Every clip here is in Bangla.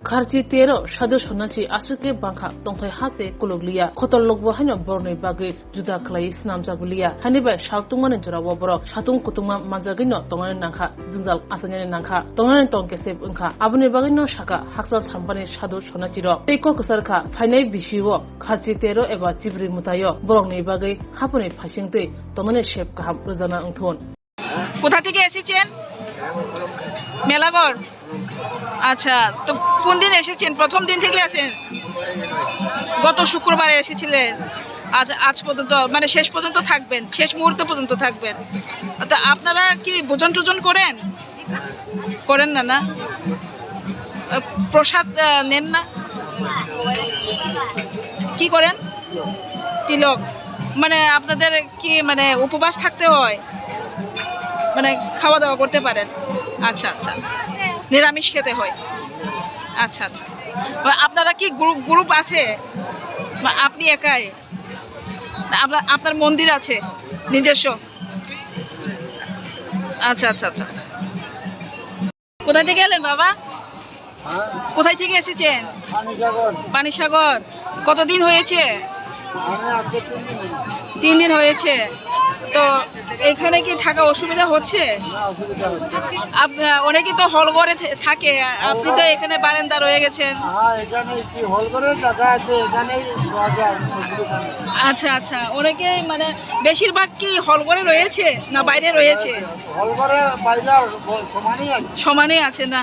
খারজি 13 সাধু সন্ন্যাসী আশ্রিকে বাংখা তংথাই হাতে কুলুগলিয়া খতল লগব হাইনো বরনি বাগৈ जुदा खलाई स्नाम जागुलिया हानिबाय सावतुंमानि जराव बरक सातुं कुतुंमा माजागिनो तंगानि नांखा जिंजाल आसानि नांखा तंगानि तंकेसे ओंखा आबुनि बागिनो साका हाक्सा साम्पानि साधु सनाचिर तेको कसरखा फाइनाय बिसिवो खारची 13 एबा चिब्रि मुतायो बरकनि बागै हापुनि फासिंतै तंगानि शेप काहाम रोजाना ओंथुन কোথা থেকে এসেছেন? মেলাগড়। আচ্ছা, তো কোন দিন এসেছেন? প্রথম দিন থেকে আছেন? গত শুক্রবারে এসেছিলেন। আজ পর্যন্ত মানে শেষ পর্যন্ত থাকবেন, শেষ মুহূর্ত পর্যন্ত থাকবেন। তো আপনারা কি ভোজন টোজন করেন? করেন না? না প্রসাদ নেন না? কি করেন? তিলক। মানে আপনাদের কি মানে উপবাস থাকতে হয়, মানে খাওয়া দাওয়া করতে পারেন? আচ্ছা আচ্ছা আচ্ছা, নিরামিষ খেতে হয়। আচ্ছা আচ্ছা, আপনারা কি গ্রুপ আছে? আপনি একাই? আপনার মন্দির আছে নিজস্ব? আচ্ছা আচ্ছা আচ্ছা। কোথায় থেকে এলেন বাবা? কোথায় থেকে এসেছেন? পানিসাগর। কতদিন হয়েছে? 3 দিন হয়েছে। তো এখানে কি থাকা অসুবিধা হচ্ছে? অনেকে তো হলঘরে থাকে, আপনি তো এখানে বারান্দা রয়ে গেছেন। আচ্ছা আচ্ছা, অনেকে মানে বেশিরভাগ কি হলঘরে রয়েছে না বাইরে রয়েছে? সমানই আছে না?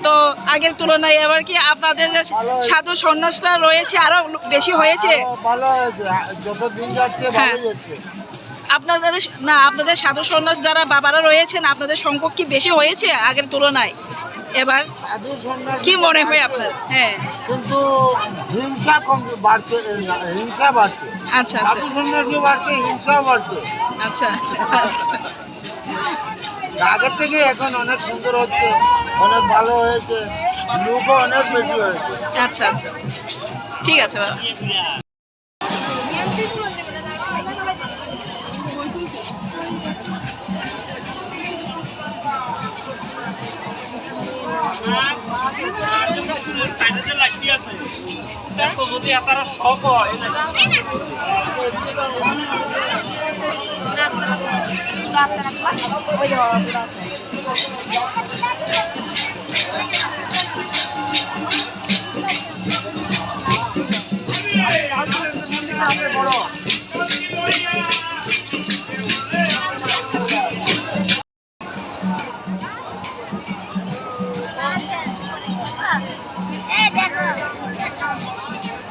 তো আগের তুলনায় এবার কি আপনাদের সাধু সন্ন্যাসটা রয়েছে আরো বেশি হয়েছে? হ্যাঁ, আপনাদের সাধু সন্ন্যাস যারা বাবারা রয়েছেন আপনাদের সংখ্যক কি বেশি হয়েছে আগের তুলনায় এবার? কি মনে হয় আপনার? হ্যাঁ, কিন্তু হিংসা কম বাড়ছে, হিংসা বাড়ছে। আচ্ছা সাধু সন্ন্যাসী বাড়ছে, হিংসাও বাড়ছে। আচ্ছা, আগের থেকে এখন অনেক সুন্দর হচ্ছে, অনেক ভালো হয়েছে, লোকও অনেক বেশি হয়েছে। আচ্ছা আচ্ছা, ঠিক আছে বাবা।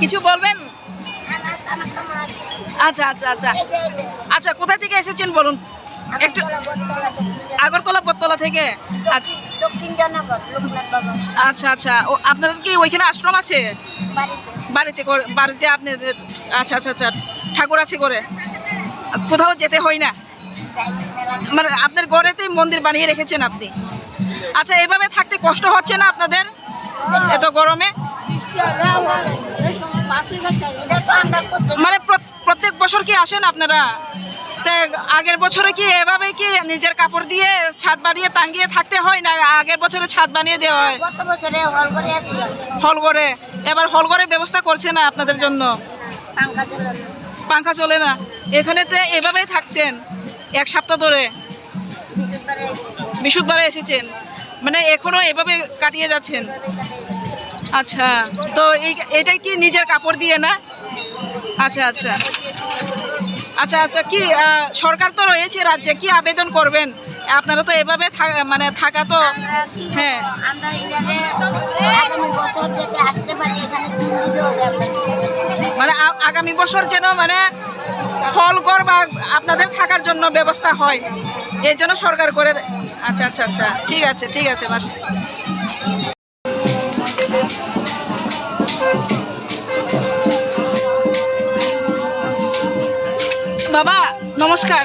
কিছু বলবেন? আচ্ছা আচ্ছা আচ্ছা আচ্ছা, কোথা থেকে এসেছেন বলুন একটু? আগরতলা বটতলা থেকে। আচ্ছা আচ্ছা, ও আপনাদের কি ওইখানে আশ্রম আছে? বাড়িতে আপনি? আচ্ছা আচ্ছা আচ্ছা, ঠাকুর আছে করে, কোথাও যেতে হয় না মানে আপনার ঘরেতেই মন্দির বানিয়ে রেখেছেন আপনি? আচ্ছা, এভাবে থাকতে কষ্ট হচ্ছে না আপনাদের এত গরমে? মানে প্রত্যেক বছর কি আসেন আপনারা? আগের বছরে কি এভাবে কি নিজের কাপড় দিয়ে ছাদ বানিয়ে টাঙ্গিয়ে থাকতে হয় না আগের বছরে ছাদ বানিয়ে দেওয়া হয়? হলঘরে। এবার হলঘরে ব্যবস্থা করছে না আপনাদের জন্য? পাঙ্খা চলে না? এখানে তো এভাবেই থাকছেন 1 সপ্তাহ ধরে? বৃহস্পতিবারে এসেছেন, মানে এখনো এভাবে কাটিয়ে যাচ্ছেন? আচ্ছা, তো এইটাই কি নিজের কাপড় দিয়ে না? আচ্ছা আচ্ছা আচ্ছা আচ্ছা, কি সরকার তো রয়েছে রাজ্যে, কি আবেদন করবেন? আপনারা তো এভাবে মানে থাকা তো, হ্যাঁ, মানে আগামী বছর যেন মানে হলঘর বা আপনাদের থাকার জন্য ব্যবস্থা হয়, এই জন্য সরকার করে। আচ্ছা আচ্ছা আচ্ছা, ঠিক আছে ঠিক আছে বাস। বাবা নমস্কার,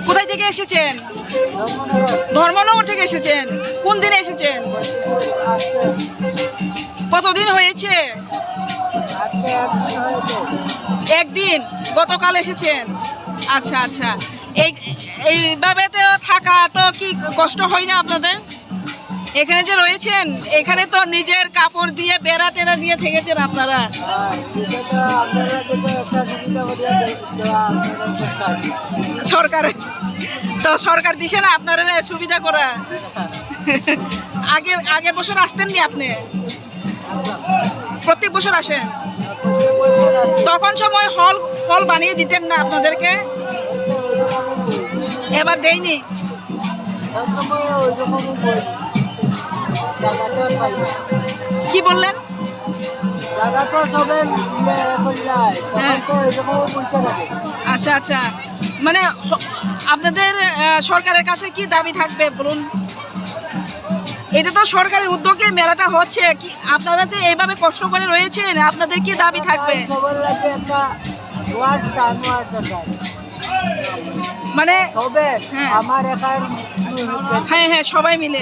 কোথায় থেকে এসেছেন? ধর্মনগর থেকে এসেছেন। কোন দিনে এসেছেন? কতদিন হয়েছে? একদিন, গতকাল এসেছেন। আচ্ছা আচ্ছা, এইভাবে তো থাকা তো কি কষ্ট হয় না আপনাদের? এখানে যে রয়েছেন এখানে তো নিজের কাপড় দিয়ে বেড়া টেরা দিয়ে থেকেছেন আপনারা। সরকার তো সরকার দিছে না আপনারা সুবিধা করা। আগের বছর আসতেন নি আপনি? প্রত্যেক বছর আসেন? তখন সময় হল হল বানিয়ে দিতেন না আপনাদেরকে? এবার দেয়নি? কি বললেন? হ্যাঁ। আচ্ছা আচ্ছা, মানে আপনাদের সরকারের কাছে কি দাবি থাকবে বলুন? এটা তো সরকারের উদ্যোগে মেলাটা হচ্ছে, কি আপনারা যে এইভাবে কষ্ট করে রয়েছেন আপনাদের কি দাবি থাকবে? মানে হ্যাঁ হ্যাঁ সবাই মিলে,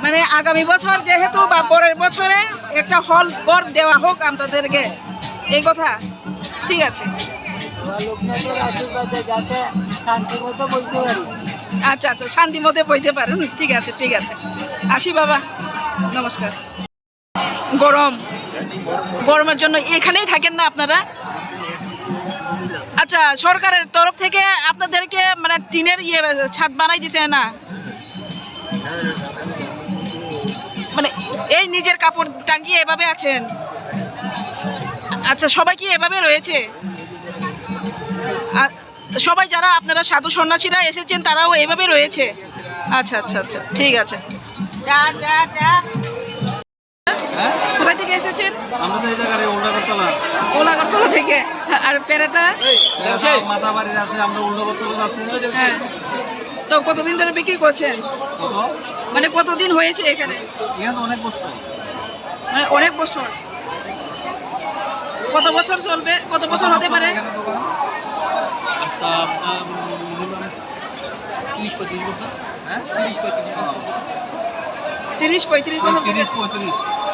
মানে আগামী বছর যেহেতু বা পরের বছরে একটা হল ঘর দেওয়া হোক আপনাদেরকে, এই কথা। ঠিক আছে, আচ্ছা আচ্ছা, শান্তি মতে বইতে পারেন। ঠিক আছে ঠিক আছে, আসি বাবা, নমস্কার। গরমের জন্য এখানেই থাকেন না আপনারা? আচ্ছা, সরকারের তরফ থেকে আপনাদেরকে মানে টিনের ছাদ বানাই দিছে না? মানে এই নিজের কাপড় টাঙ্গিয়ে এভাবে আছেন? আচ্ছা, সবাই কি এভাবে রয়েছে? সবাই যারা আপনারা সাধু সন্ন্যাসীরা এসেছেন তারাও এভাবে রয়েছে? আচ্ছা আচ্ছা আচ্ছা, ঠিক আছে। কোথা থেকে এসেছেন? ওলাগরতলা থেকে। আর পেরাটা? হ্যাঁ। তো কতদিন ধরে বিক্রি করছেন? মানে কতদিন হয়েছে এখানে? মানে অনেক বছর। কত বছর চলবে? কত বছর হতে পারে? 30-35 বছর।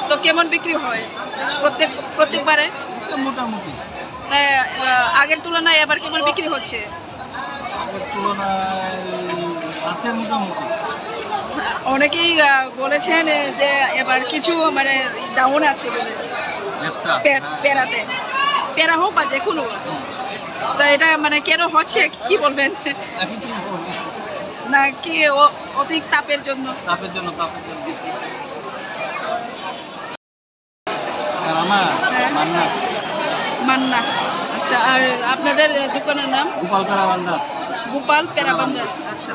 তো কেমন বিক্রি হয় প্রত্যেকবারে? মোটামুটি আগের তুলনায় এবার কেমন বিক্রি হচ্ছে? আছে মোটামুটি। অনেকেই বলেছেন যে এবার কিছু মানে ডাউন আছে বলে পেরাতে, পেরা হোক বা যে কোনো। তা এটা মানে কেন হচ্ছে কি বলবেন? না কি অধিক তাপের জন্য? মান্না। আচ্ছা, আর আপনাদের দোকানের নাম? গোপাল পেরা ভান্ডার। আচ্ছা।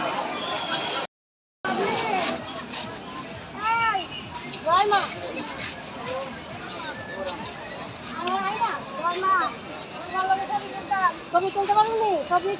ছবি তুলতে পারবি? ছবি